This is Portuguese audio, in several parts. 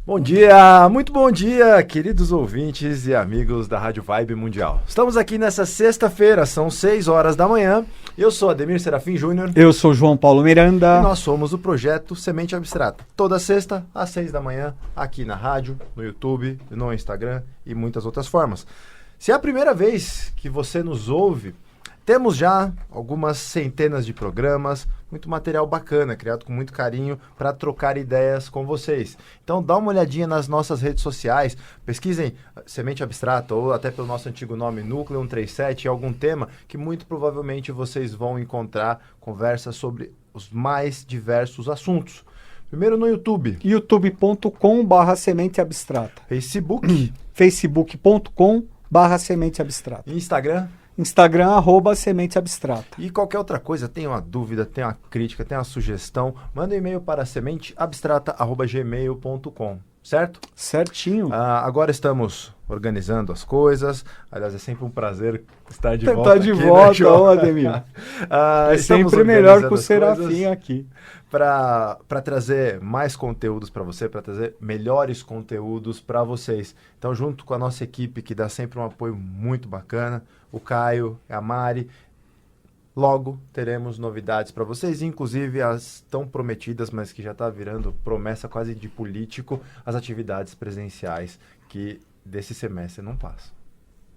Bom dia, muito bom dia, queridos ouvintes e amigos da Rádio Vibe Mundial. Estamos aqui nessa sexta-feira, são 6 horas da manhã. Eu sou Ademir Serafim Júnior. Eu sou João Paulo Miranda. E nós somos o projeto Semente Abstrata. Toda sexta, às 6 da manhã, aqui na rádio, no YouTube, no Instagram e muitas outras formas. Se é a primeira vez que você nos ouve, temos já algumas centenas de programas, muito material bacana, criado com muito carinho para trocar ideias com vocês. Então dá uma olhadinha nas nossas redes sociais, pesquisem Semente Abstrata ou até pelo nosso antigo nome Núcleo 137, algum tema que muito provavelmente vocês vão encontrar conversas sobre os mais diversos assuntos. Primeiro no YouTube. youtube.com/semente abstrata. Facebook. facebook.com/semente abstrata. Instagram. Instagram, @semente abstrata. E qualquer outra coisa, tem uma dúvida, tem uma crítica, tem uma sugestão, manda um e-mail para sementeabstrata@gmail.com, certo? Certinho. Agora estamos organizando as coisas, aliás, é sempre um prazer estar de volta Tá de aqui, volta, né, ó, Ademir. É sempre melhor que o Serafim aqui. Para trazer mais conteúdos para você, para trazer melhores conteúdos para vocês. Então, junto com a nossa equipe, que dá sempre um apoio muito bacana, o Caio, a Mari, logo teremos novidades para vocês, inclusive as tão prometidas, mas que já está virando promessa quase de político, as atividades presenciais que desse semestre não passam.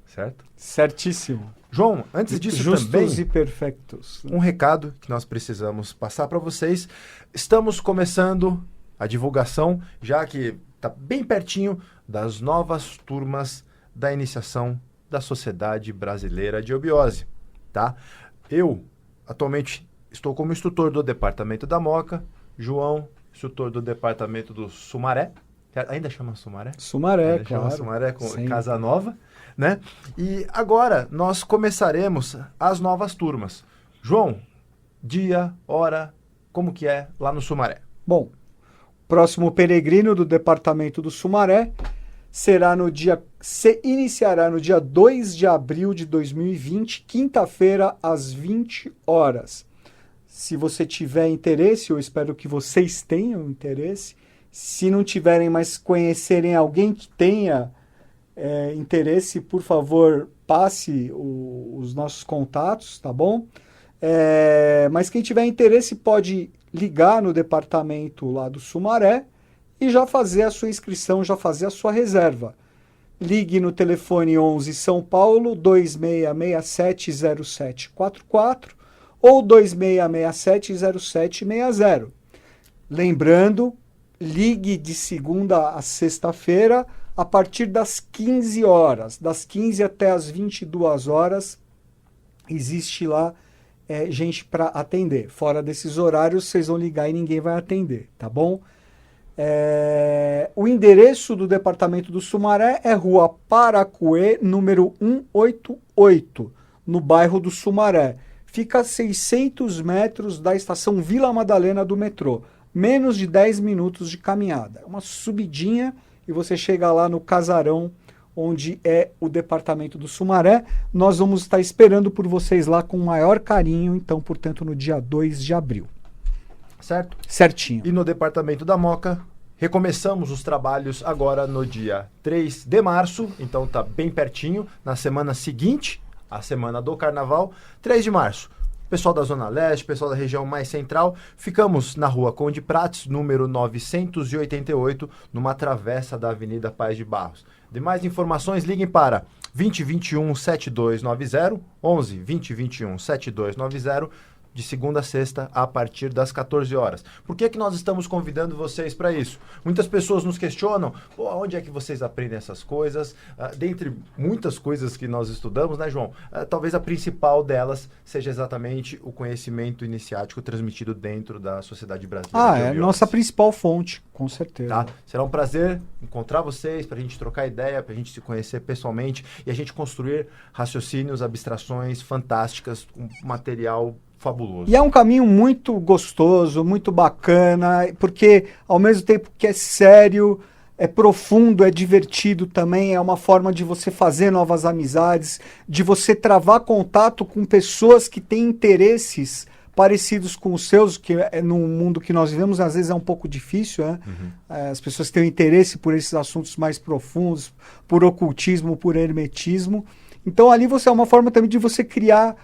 Certo? Certíssimo. João, antes disso Justos também, e perfeitos. um recado que nós precisamos passar para vocês. Estamos começando a divulgação, já que está bem pertinho das novas turmas da iniciação da Sociedade Brasileira de Eubiose, tá? Eu, atualmente, estou como instrutor do Departamento da Moca, João, instrutor do Departamento do Sumaré. Ainda chama Sumaré? Sumaré, Ainda claro. chama Sumaré, com Sim. Casa Nova, né? E agora nós começaremos as novas turmas. João, dia, hora, como que é lá no Sumaré? Bom, próximo peregrino do Departamento do Sumaré iniciará no dia 2 de abril de 2020, quinta-feira, às 20 horas. Se você tiver interesse, eu espero que vocês tenham interesse. Se não tiverem, mas conhecerem alguém que tenha interesse, por favor, passe os nossos contatos, tá bom? Mas quem tiver interesse pode ligar no departamento lá do Sumaré e já fazer a sua inscrição, já fazer a sua reserva. Ligue no telefone 11 São Paulo 26670744 ou 26670760. Lembrando, ligue de segunda a sexta-feira a partir das 15 horas. Das 15 até as 22 horas existe lá gente para atender. Fora desses horários, vocês vão ligar e ninguém vai atender, tá bom? O endereço do Departamento do Sumaré é Rua Paracuê, número 188, no bairro do Sumaré. Fica a 600 metros da estação Vila Madalena do metrô. Menos de 10 minutos de caminhada. Uma subidinha e você chega lá no casarão, onde é o Departamento do Sumaré. Nós vamos estar esperando por vocês lá com o maior carinho, então, portanto, no dia 2 de abril. Certo? Certinho. E no Departamento da Moca, recomeçamos os trabalhos agora no dia 3 de março, então tá bem pertinho, na semana seguinte, a semana do Carnaval, 3 de março. Pessoal da Zona Leste, pessoal da região mais central, ficamos na Rua Conde Prates, número 988, numa travessa da Avenida Paz de Barros. Demais informações, liguem para 2021-7290, 11 2021-7290, de segunda a sexta, a partir das 14 horas. Por que nós estamos convidando vocês para isso? Muitas pessoas nos questionam, onde é que vocês aprendem essas coisas? Dentre muitas coisas que nós estudamos, né, João? Talvez a principal delas seja exatamente o conhecimento iniciático transmitido dentro da Sociedade Brasileira. É nossa principal fonte, com certeza. Tá? Será um prazer encontrar vocês, para a gente trocar ideia, para a gente se conhecer pessoalmente e a gente construir raciocínios, abstrações fantásticas, um material fabuloso. E é um caminho muito gostoso, muito bacana, porque ao mesmo tempo que é sério, é profundo, é divertido também, é uma forma de você fazer novas amizades, de você travar contato com pessoas que têm interesses parecidos com os seus, que no mundo que nós vivemos às vezes é um pouco difícil, né? As pessoas têm interesse por esses assuntos mais profundos, por ocultismo, por hermetismo. Então ali é uma forma também de você criar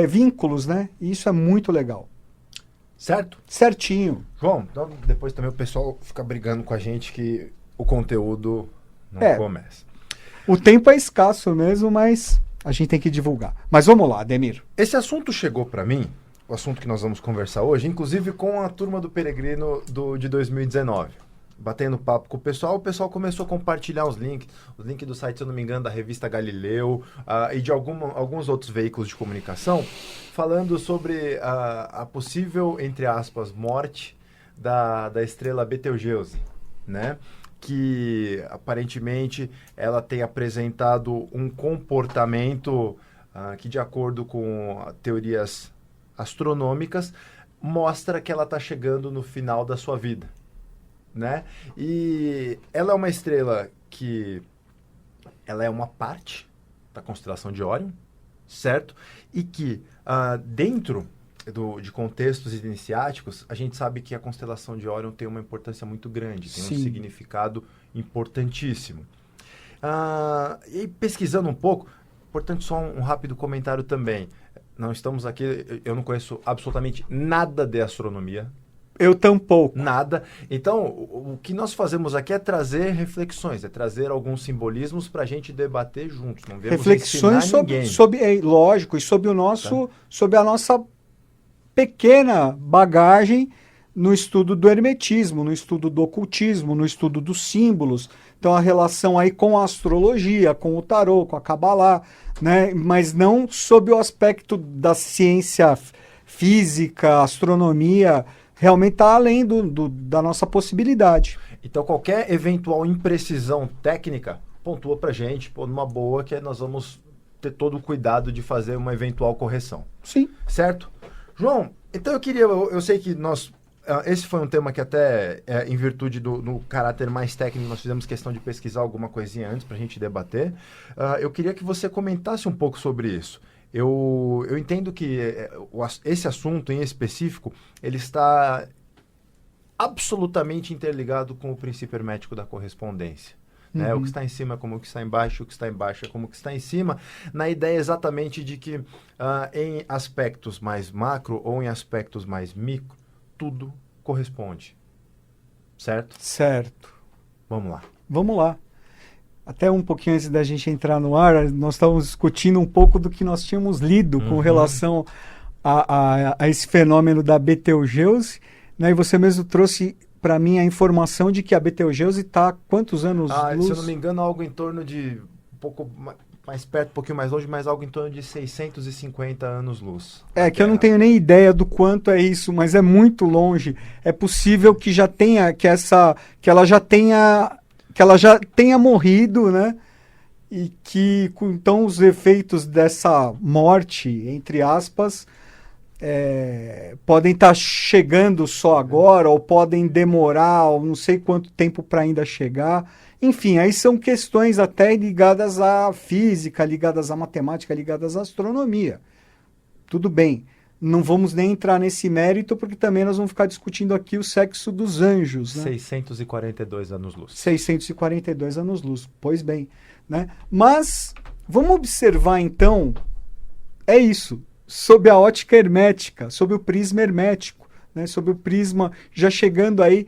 vínculos, né? E isso é muito legal. Certo? Certinho. João, então depois também o pessoal fica brigando com a gente que o conteúdo não começa. O tempo é escasso mesmo, mas a gente tem que divulgar. Mas vamos lá, Ademir. Esse assunto chegou para mim, o assunto que nós vamos conversar hoje, inclusive com a turma do Peregrino de 2019. Batendo papo com o pessoal começou a compartilhar os links do site, se eu não me engano, da revista Galileu e de alguns outros veículos de comunicação, falando sobre a possível, entre aspas, morte da estrela Betelgeuse, né? Que aparentemente ela tem apresentado um comportamento que, de acordo com teorias astronômicas, mostra que ela está chegando no final da sua vida, né? E ela é uma estrela que ela é uma parte da constelação de Órion, certo? E que dentro de contextos iniciáticos, a gente sabe que a constelação de Órion tem uma importância muito grande, tem um significado importantíssimo. E pesquisando um pouco, importante só um rápido comentário também. Não estamos aqui, eu não conheço absolutamente nada de astronomia. Eu tampouco. Nada. Então, o que nós fazemos aqui é trazer reflexões, é trazer alguns simbolismos para a gente debater juntos. Não vemos reflexões sobre lógico, e sobre o nosso, sobre a nossa pequena bagagem no estudo do hermetismo, no estudo do ocultismo, no estudo dos símbolos. Então, a relação aí com a astrologia, com o tarô, com a Kabbalah, né? Mas não sob o aspecto da ciência física, astronomia, realmente está além da nossa possibilidade. Então, qualquer eventual imprecisão técnica, pontua para a gente, numa boa, que nós vamos ter todo o cuidado de fazer uma eventual correção. Sim. Certo? João, então eu sei que esse foi um tema que até, em virtude do caráter mais técnico, nós fizemos questão de pesquisar alguma coisinha antes para a gente debater. Eu queria que você comentasse um pouco sobre isso. Eu entendo que esse assunto em específico, ele está absolutamente interligado com o princípio hermético da correspondência. Né? O que está em cima é como o que está embaixo, o que está embaixo é como o que está em cima, na ideia exatamente de que em aspectos mais macro ou em aspectos mais micro, tudo corresponde. Certo? Certo. Vamos lá. Vamos lá. Até um pouquinho antes da gente entrar no ar, nós estávamos discutindo um pouco do que nós tínhamos lido com relação a esse fenômeno da Betelgeuse, né? E você mesmo trouxe para mim a informação de que a Betelgeuse está quantos anos luz? Se eu não me engano, algo em torno de um pouco mais perto, um pouquinho mais longe, mas algo em torno de 650 anos-luz. Que eu não tenho nem ideia do quanto é isso, mas é muito longe. É possível que já tenha, que ela já tenha morrido, né? E que, então, os efeitos dessa morte, entre aspas, podem estar chegando só agora, ou podem demorar, ou não sei quanto tempo para ainda chegar. Enfim, aí são questões até ligadas à física, ligadas à matemática, ligadas à astronomia. Tudo bem. Não vamos nem entrar nesse mérito, porque também nós vamos ficar discutindo aqui o sexo dos anjos. Né? 642 anos-luz. 642 anos-luz, pois bem. Né? Mas vamos observar, então, é isso, sob a ótica hermética, sob o prisma hermético, né? Sob o prisma, já chegando aí,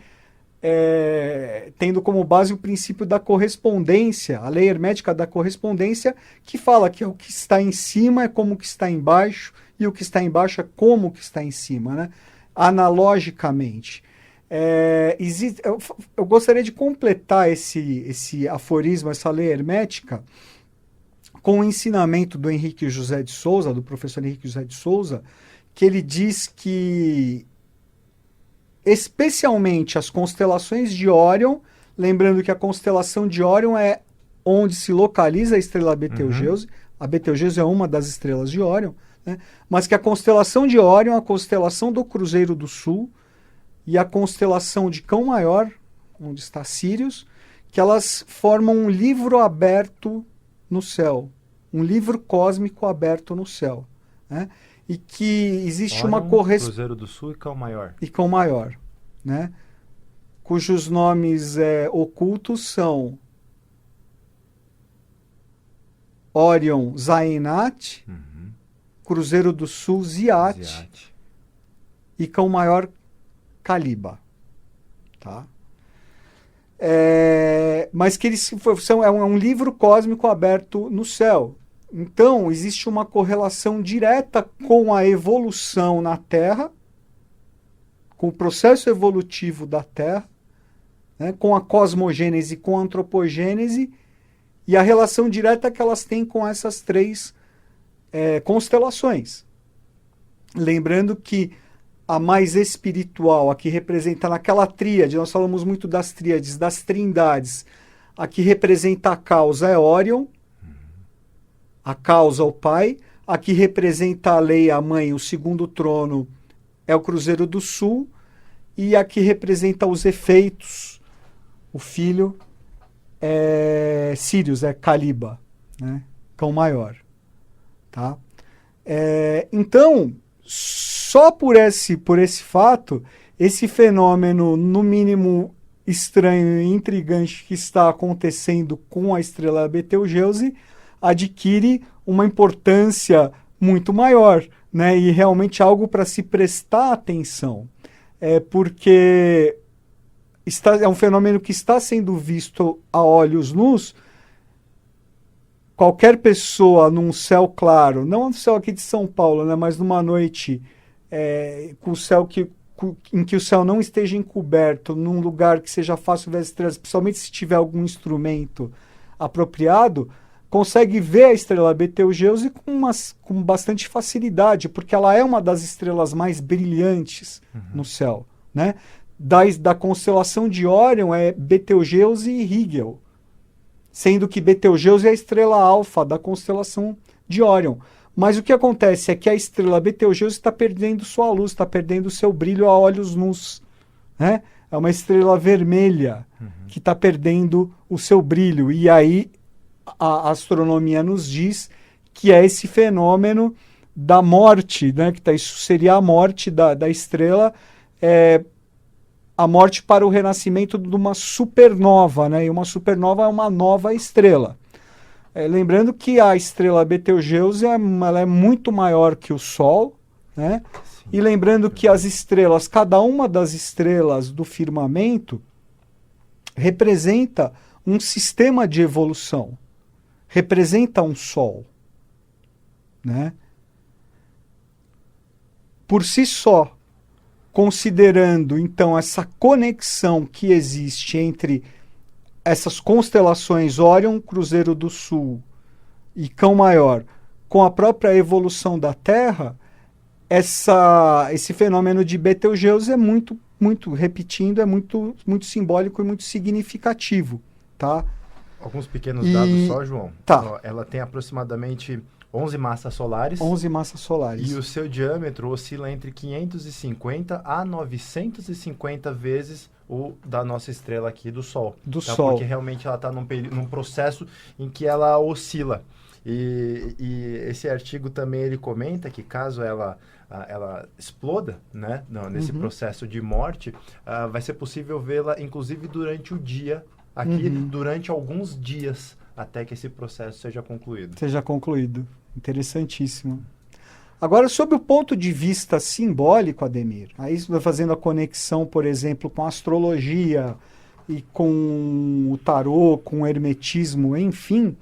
tendo como base o princípio da correspondência, a lei hermética da correspondência, que fala que o que está em cima é como o que está embaixo, e o que está embaixo é como o que está em cima, né? Analogicamente. Eu gostaria de completar esse aforismo, essa lei hermética, com o ensinamento do Henrique José de Souza, do professor Henrique José de Souza, que ele diz que, especialmente as constelações de Órion, lembrando que a constelação de Órion é onde se localiza a estrela Betelgeuse, a Betelgeuse é uma das estrelas de Órion, né? Mas que a constelação de Órion, a constelação do Cruzeiro do Sul e a constelação de Cão Maior, onde está Sírius, que elas formam um livro aberto no céu, um livro cósmico aberto no céu, né? e que existe Orion, uma correspondência. Cruzeiro do Sul e Cão Maior. E Cão Maior, né? Cujos nomes ocultos são Orion Zainat, Cruzeiro do Sul Ziat e Cão Maior Caliba. Tá? Mas que eles é um livro cósmico aberto no céu. Então, existe uma correlação direta com a evolução na Terra, com o processo evolutivo da Terra, né, com a cosmogênese, com a antropogênese, e a relação direta que elas têm com essas três constelações. Lembrando que a mais espiritual, a que representa naquela tríade, nós falamos muito das tríades, das trindades, a que representa a causa é Orion, a causa o pai, a que representa a lei, a mãe, o segundo trono é o Cruzeiro do Sul, e a que representa os efeitos, o filho, é Sirius, é Caliba, né? Cão Maior. Tá? Então, só por esse fato, esse fenômeno, no mínimo estranho e intrigante que está acontecendo com a estrela Betelgeuse, adquire uma importância muito maior, né? E realmente algo para se prestar atenção. Porque é um fenômeno que está sendo visto a olhos nus. Qualquer pessoa num céu claro, não no céu aqui de São Paulo, né, mas numa noite com o céu em que o céu não esteja encoberto, num lugar que seja fácil ver as estrelas, principalmente se tiver algum instrumento apropriado, consegue ver a estrela Betelgeuse com bastante facilidade, porque ela é uma das estrelas mais brilhantes no céu, né? Da constelação de Órion é Betelgeuse e Rigel, sendo que Betelgeuse é a estrela alfa da constelação de Órion. Mas o que acontece é que a estrela Betelgeuse está perdendo sua luz, está perdendo seu brilho a olhos nus, né? É uma estrela vermelha que está perdendo o seu brilho. E aí a astronomia nos diz que é esse fenômeno da morte, né? Isso seria a morte da estrela, a morte para o renascimento de uma supernova, né? E uma supernova é uma nova estrela. Lembrando que a estrela Betelgeuse ela é muito maior que o Sol, né? Sim. E lembrando que as estrelas, cada uma das estrelas do firmamento representa um sistema de evolução, representa um Sol, né? Por si só, considerando, então, essa conexão que existe entre essas constelações Órion, Cruzeiro do Sul e Cão Maior, com a própria evolução da Terra, esse fenômeno de Betelgeuse é muito, repetindo, é muito, muito simbólico e muito significativo. Tá? Alguns pequenos dados só, João. Tá. Ela tem aproximadamente 11 massas solares. 11 massas solares. E o seu diâmetro oscila entre 550 a 950 vezes o da nossa estrela aqui do Sol. Sol. Porque realmente ela está num processo em que ela oscila. E esse artigo também ele comenta que caso ela exploda, né, nesse processo de morte, vai ser possível vê-la inclusive durante o dia, aqui durante alguns dias, até que esse processo seja concluído. Interessantíssimo. Agora, sob o ponto de vista simbólico, Ademir, aí fazendo a conexão, por exemplo, com a astrologia e com o tarô, com o hermetismo, enfim,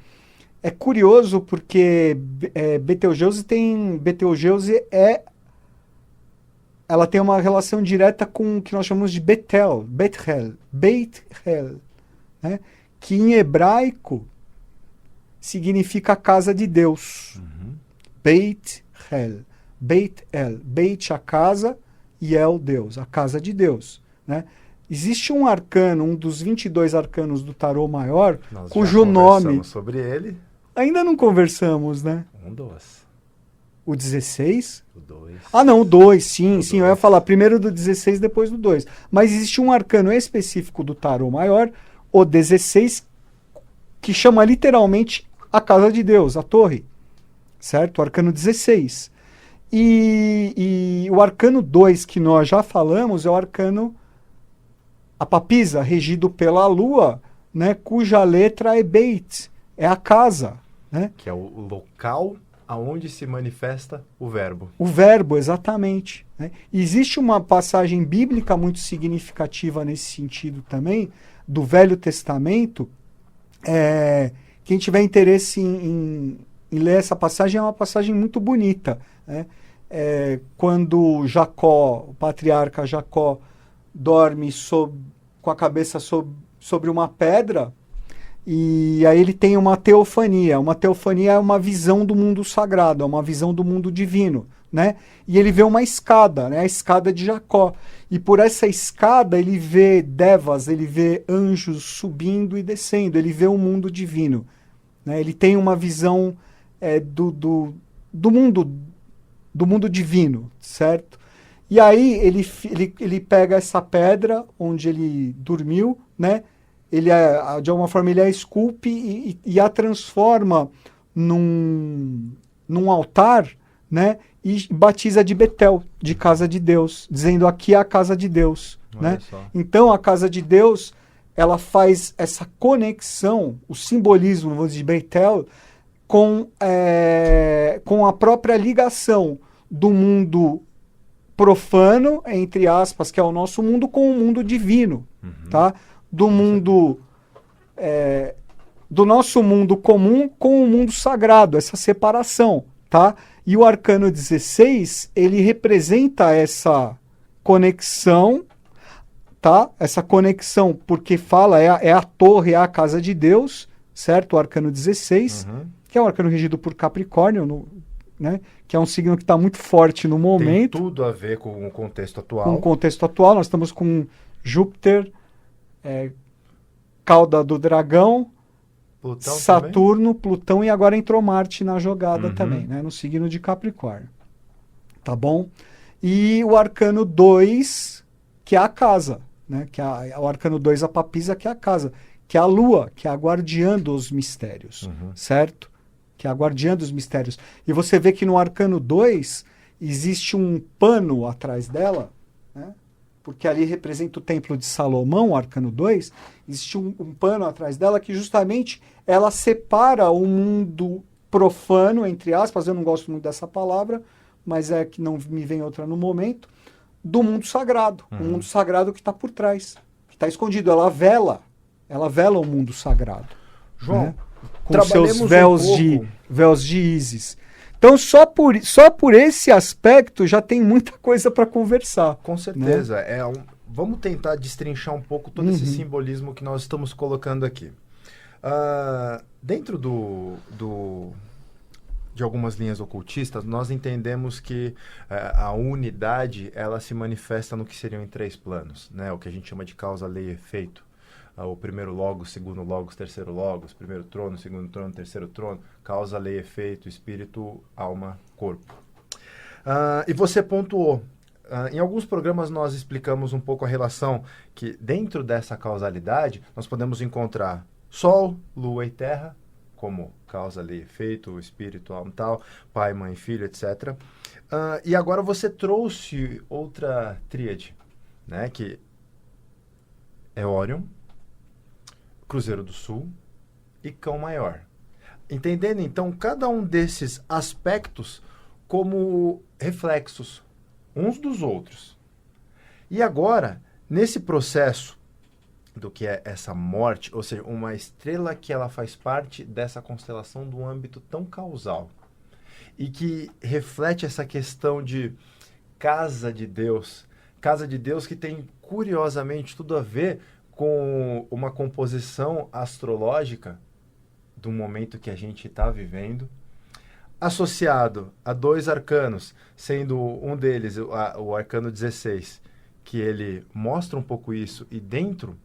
é curioso porque Betelgeuse ela tem uma relação direta com o que nós chamamos de Bethel, né? Que em hebraico significa casa de Deus. Beit El. Beit, a casa, e El, Deus, a casa de Deus. Né? Existe um arcano, um dos 22 arcanos do tarô maior, cujo nome... sobre ele. Ainda não conversamos, né? O 16? O 2. Ah, não, o 2, sim. Eu ia falar primeiro do 16, depois do 2. Mas existe um arcano específico do tarô maior, o 16, que chama literalmente a casa de Deus, a torre. Certo? O arcano 16. E o arcano 2, que nós já falamos, é o arcano a papisa, regido pela lua, né, cuja letra é Beit, é a casa. Né? Que é o local aonde se manifesta o verbo. O verbo, exatamente. Né? Existe uma passagem bíblica muito significativa nesse sentido também, do Velho Testamento. Quem tiver interesse em ler essa passagem, é uma passagem muito bonita. Né? Quando Jacó, o patriarca Jacó, dorme com a cabeça sobre uma pedra, e aí ele tem uma teofania. Uma teofania é uma visão do mundo sagrado, é uma visão do mundo divino, né? E ele vê uma escada, né? A escada de Jacó. E por essa escada ele vê devas, ele vê anjos subindo e descendo, ele vê o mundo divino, né? Ele tem uma visão do mundo divino, certo? E aí ele pega essa pedra onde ele dormiu, né? Ele de alguma forma ele a esculpe e a transforma num altar, né? E batiza de Betel, de casa de Deus, dizendo aqui é a casa de Deus, né? Então a casa de Deus, ela faz essa conexão, o simbolismo, vamos dizer, de Betel, com a própria ligação do mundo profano, entre aspas, que é o nosso mundo, com o mundo divino, tá? Do mundo, do nosso mundo comum com o mundo sagrado, essa separação, tá? E o arcano 16, ele representa essa conexão, tá? Essa conexão, porque fala, é a torre, é a casa de Deus, certo? O arcano 16, que é um arcano regido por Capricórnio, né? Que é um signo que está muito forte no momento. Tem tudo a ver com o contexto atual. Com o contexto atual, nós estamos com Júpiter, cauda do dragão, Plutão Saturno, também? Plutão, e agora entrou Marte na jogada também, né? No signo de Capricórnio. Tá bom? E o arcano 2, que é a casa, né? Que é o arcano 2, a papisa, que é a casa, que é a lua, que é a guardiã dos mistérios, certo? Que é a guardiã dos mistérios. E você vê que no arcano 2 existe um pano atrás dela, né? Porque ali representa o templo de Salomão, o arcano 2, existe um pano atrás dela que justamente ela separa o mundo profano, entre aspas, eu não gosto muito dessa palavra, mas é que não me vem outra no momento, do mundo sagrado. O mundo sagrado que está por trás, que está escondido. Ela vela o mundo sagrado. João, né? Com seus véus de Ísis. Então, só por esse aspecto já tem muita coisa para conversar. Com certeza. Né? Vamos tentar destrinchar um pouco todo esse simbolismo que nós estamos colocando aqui. Dentro de algumas linhas ocultistas, nós entendemos que a unidade ela se manifesta no que seriam em 3 planos, né? O que a gente chama de causa, lei e efeito. O primeiro logos, segundo logos, terceiro logos, primeiro trono, segundo trono, terceiro trono, causa, lei, efeito, espírito, alma, corpo. E você pontuou, em alguns programas nós explicamos um pouco a relação que dentro dessa causalidade nós podemos encontrar Sol, Lua e Terra, como causa, lei, efeito, espírito, alma, tal, pai, mãe, filho, etc. E agora você trouxe outra tríade, né, que é Órion, Cruzeiro do Sul e Cão Maior. Entendendo, então, cada um desses aspectos como reflexos uns dos outros. E agora, nesse processo do que é essa morte, ou seja, uma estrela que ela faz parte dessa constelação do âmbito tão causal e que reflete essa questão de casa de Deus que tem, curiosamente, tudo a ver com uma composição astrológica do momento que a gente está vivendo, associado a 2 arcanos, sendo um deles o arcano 16, que ele mostra um pouco isso, e dentro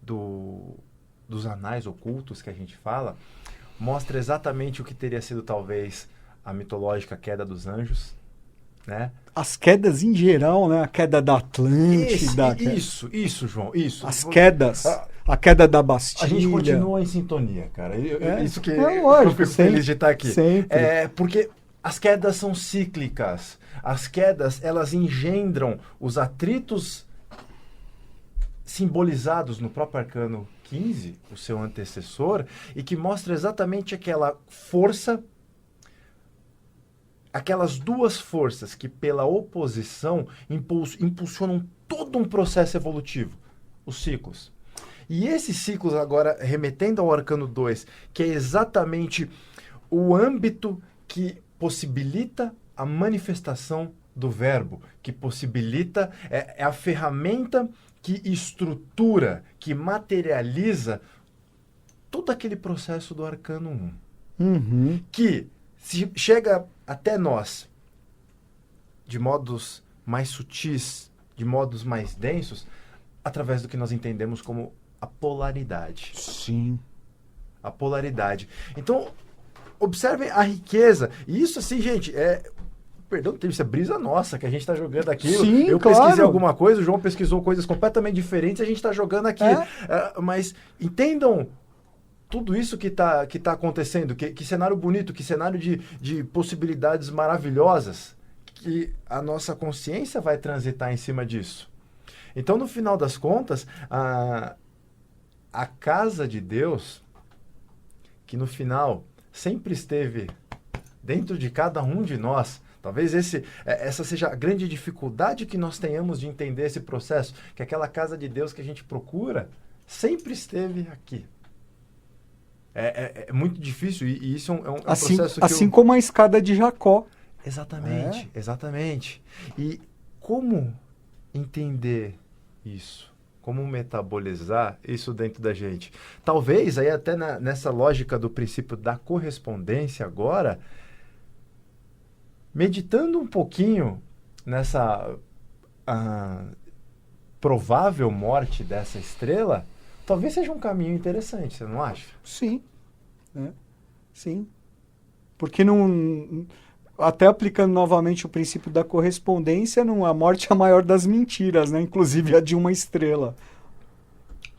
dos anais ocultos que a gente fala, mostra exatamente o que teria sido talvez a mitológica queda dos anjos, né? As quedas em geral, né? A queda da Atlântida. Isso, João, isso. As quedas, a queda da Bastilha. A gente continua em sintonia, cara. Isso que lógico, eu fico feliz de estar aqui. Sempre. Porque as quedas são cíclicas. As quedas, elas engendram os atritos simbolizados no próprio arcano 15, o seu antecessor, e que mostra exatamente aquela força, aquelas duas forças que pela oposição impulsionam todo um processo evolutivo, os ciclos. E esses ciclos agora, remetendo ao arcano 2, que é exatamente o âmbito que possibilita a manifestação do verbo, que possibilita, é a ferramenta que estrutura, que materializa todo aquele processo do arcano 1. Uhum. Que chega até nós de modos mais sutis, de modos mais densos, através do que nós entendemos como a polaridade. Sim. A polaridade. Então, observem a riqueza. E isso, assim, gente, perdão, isso é brisa nossa que a gente está jogando aqui. Sim, eu claro. pesquisei alguma coisa, o João pesquisou coisas completamente diferentes e a gente está jogando aqui. Mas entendam tudo isso que tá acontecendo, que cenário bonito, que cenário de possibilidades maravilhosas, que a nossa consciência vai transitar em cima disso. Então, no final das contas, a casa de Deus, que no final sempre esteve dentro de cada um de nós, talvez essa seja a grande dificuldade que nós tenhamos de entender esse processo, que aquela casa de Deus que a gente procura sempre esteve aqui. É muito difícil e isso é um processo que... Assim como a escada de Jacó. Exatamente, exatamente. E como entender isso? Como metabolizar isso dentro da gente? Talvez, aí até nessa lógica do princípio da correspondência agora, meditando um pouquinho nessa provável morte dessa estrela, talvez seja um caminho interessante, você não acha? Sim. Sim. Porque não... Até aplicando novamente o princípio da correspondência, a morte é a maior das mentiras, né? Inclusive a de uma estrela.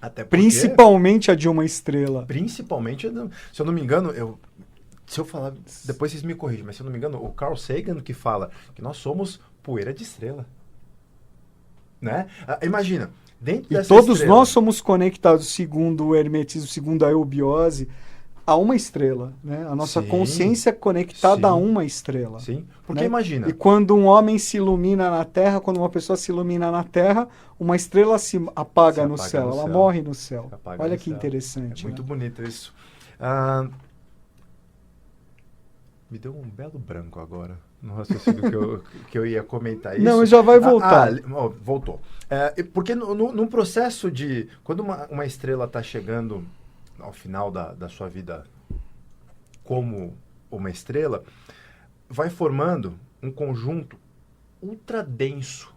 Até porque, principalmente a de uma estrela. Principalmente, se eu não me engano, se eu falar, depois vocês me corrigem, mas se eu não me engano, o Carl Sagan que fala que nós somos poeira de estrela. Né? Imagina, dentro dessa todos estrela, nós somos conectados, segundo o hermetismo, segundo a eubiose, a uma estrela, né? A nossa consciência é conectada a uma estrela. Sim, porque né? imagina... E quando um homem se ilumina na Terra, quando uma pessoa se ilumina na Terra, uma estrela se apaga no céu, ela morre no céu. Olha que interessante. É muito né? bonito isso. Me deu um belo branco agora no raciocínio que eu ia comentar isso. Não, já vai voltar. Voltou. Porque no processo de... Quando uma estrela está chegando ao final da sua vida como uma estrela, vai formando um conjunto ultra denso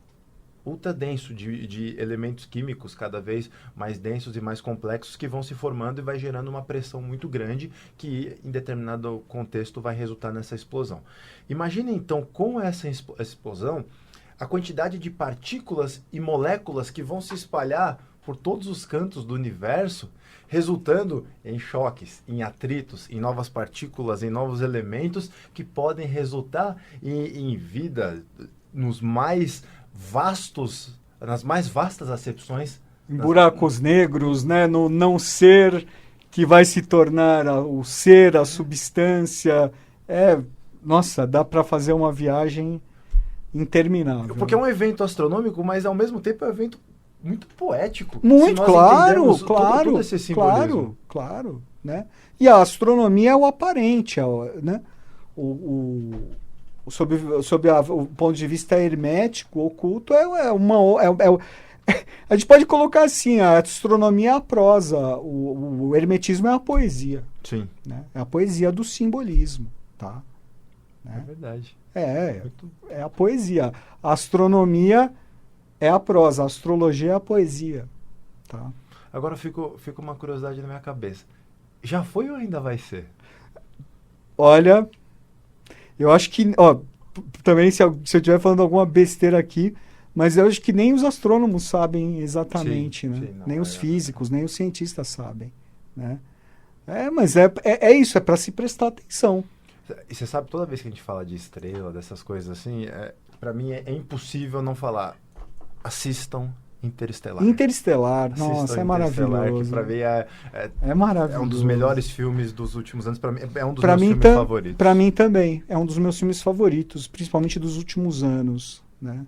de elementos químicos cada vez mais densos e mais complexos que vão se formando e vai gerando uma pressão muito grande que em determinado contexto vai resultar nessa explosão. Imagine então com essa explosão a quantidade de partículas e moléculas que vão se espalhar por todos os cantos do universo, resultando em choques, em atritos, em novas partículas, em novos elementos que podem resultar em vida nas mais vastas acepções. Em buracos negros, né? No não ser que vai se tornar o ser, a substância. Nossa, dá para fazer uma viagem interminável. Porque é um evento astronômico, mas ao mesmo tempo é um evento muito poético. Muito, claro, né? E a astronomia é o aparente, né? Sob o ponto de vista hermético, oculto, a gente pode colocar assim, a astronomia é a prosa, o hermetismo é a poesia. Sim. Né? É a poesia do simbolismo, tá? Né? É verdade. É a poesia. A astronomia é a prosa, a astrologia é a poesia. Tá? Agora fica uma curiosidade na minha cabeça. Já foi ou ainda vai ser? Olha, eu acho que... também se eu estiver falando alguma besteira aqui, mas eu acho que nem os astrônomos sabem exatamente, sim, né? Sim, nem os físicos, nem os cientistas sabem. Né? Mas é isso, é para se prestar atenção. E você sabe, toda vez que a gente fala de estrela, dessas coisas assim, pra mim é impossível não falar. Assistam Interestelar. Interestelar, Assistam nossa, é Interestelar, maravilhoso. que pra mim É maravilhoso. é um dos melhores filmes dos últimos anos. Pra mim, é um dos Pra meus mim, filmes favoritos. Pra mim também. É um dos meus filmes favoritos, principalmente dos últimos anos, né?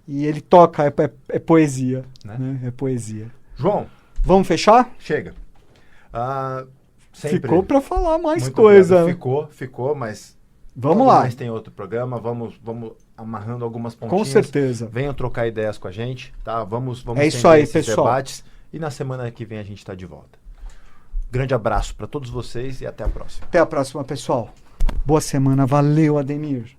E ele toca, é poesia, né? É poesia. João, Vamos fechar? chega. Sempre. Ficou pra falar mais Muito coisa. obrigado. Ficou, mas Vamos logo lá. mais tem outro programa. Vamos amarrando algumas pontinhas. Com certeza. Venham trocar ideias com a gente, tá? Vamos É isso estender aí, esses pessoal. debates. E na semana que vem a gente está de volta. Grande abraço para todos vocês e até a próxima. Até a próxima, pessoal. Boa semana. Valeu, Ademir.